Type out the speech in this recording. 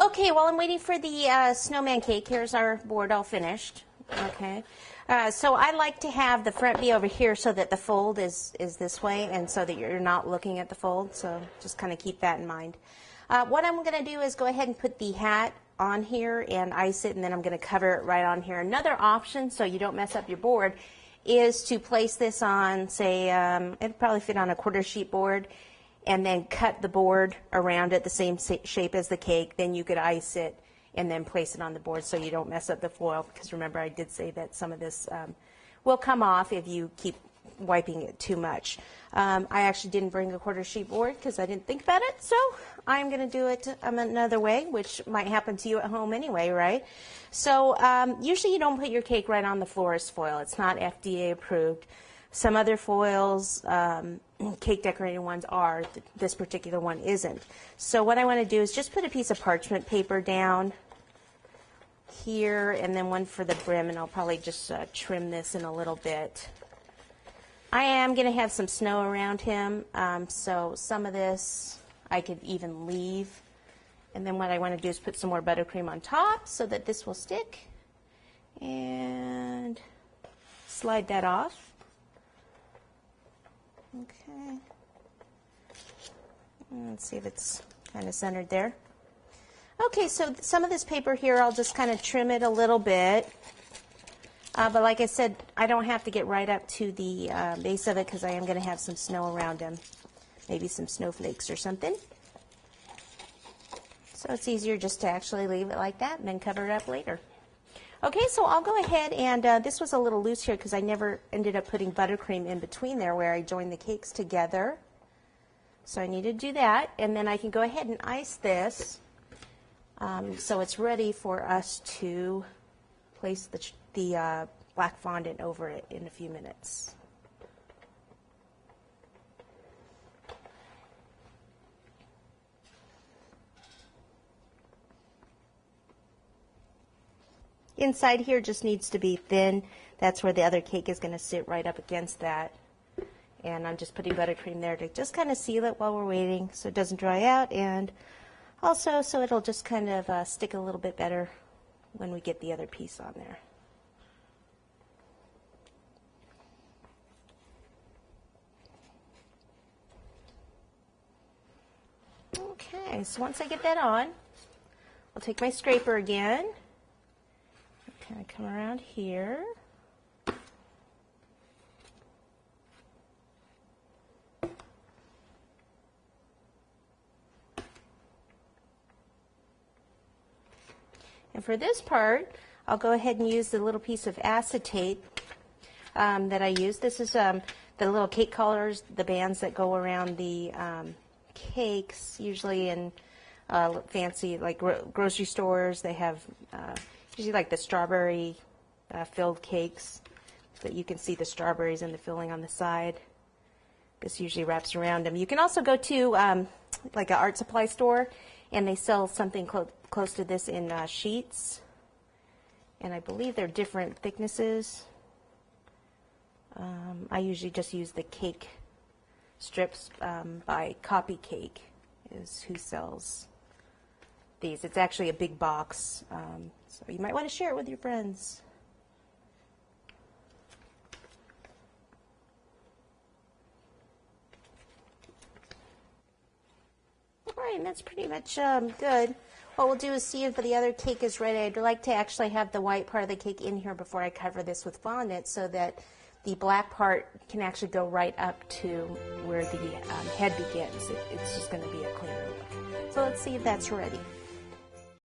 Okay, while I'm waiting for the snowman cake, here's our board all finished. Okay, so I like to have the front be over here so that the fold is this way, and so that you're not looking at the fold. So just kind of keep that in mind. What I'm going to do is go ahead and put the hat on here and ice it, and then I'm going to cover it right on here. Another option, so you don't mess up your board, is to place this on, say, it'd probably fit on a quarter sheet board, and then cut the board around it the same shape as the cake. Then you could ice it and then place it on the board so you don't mess up the foil, because remember I did say that some of this will come off if you keep wiping it too much. I actually didn't bring a quarter sheet board because I didn't think about it, so I'm going to do it another way, which might happen to you at home anyway, right? So usually you don't put your cake right on the florist foil. It's not FDA approved. Some other foils, cake decorating ones are. This particular one isn't. So what I want to do is just put a piece of parchment paper down here, and then one for the brim, and I'll probably just trim this in a little bit. I am going to have some snow around him, so some of this I could even leave. And then what I want to do is put some more buttercream on top so that this will stick, and slide that off. Okay, let's see if it's kind of centered there. Okay, so some of this paper here, I'll just kind of trim it a little bit. But like I said, I don't have to get right up to the base of it because I am going to have some snow around him. Maybe some snowflakes or something. So it's easier just to actually leave it like that and then cover it up later. Okay, so I'll go ahead and this was a little loose here because I never ended up putting buttercream in between there where I joined the cakes together. So I need to do that, and then I can go ahead and ice this so it's ready for us to place the black fondant over it in a few minutes. Inside here just needs to be thin. That's where the other cake is going to sit, right up against that. And I'm just putting buttercream there to just kind of seal it while we're waiting so it doesn't dry out, and also so it'll just kind of stick a little bit better when we get the other piece on there. Okay, so once I get that on, I'll take my scraper again. Kind of come around here. And for this part, I'll go ahead and use the little piece of acetate that I use. This is the little cake collars, the bands that go around the cakes, usually in fancy like grocery stores. They have usually like the strawberry filled cakes, so that you can see the strawberries and the filling on the side. This usually wraps around them. You can also go to like an art supply store, and they sell something close to this in sheets, and I believe they're different thicknesses. I usually just use the cake strips by Copy Cake is who sells these. It's actually a big box, so you might want to share it with your friends. All right, and that's pretty much good. What we'll do is see if the other cake is ready. I'd like to actually have the white part of the cake in here before I cover this with fondant so that the black part can actually go right up to where the head begins. It's just going to be a cleaner look. So let's see if that's ready.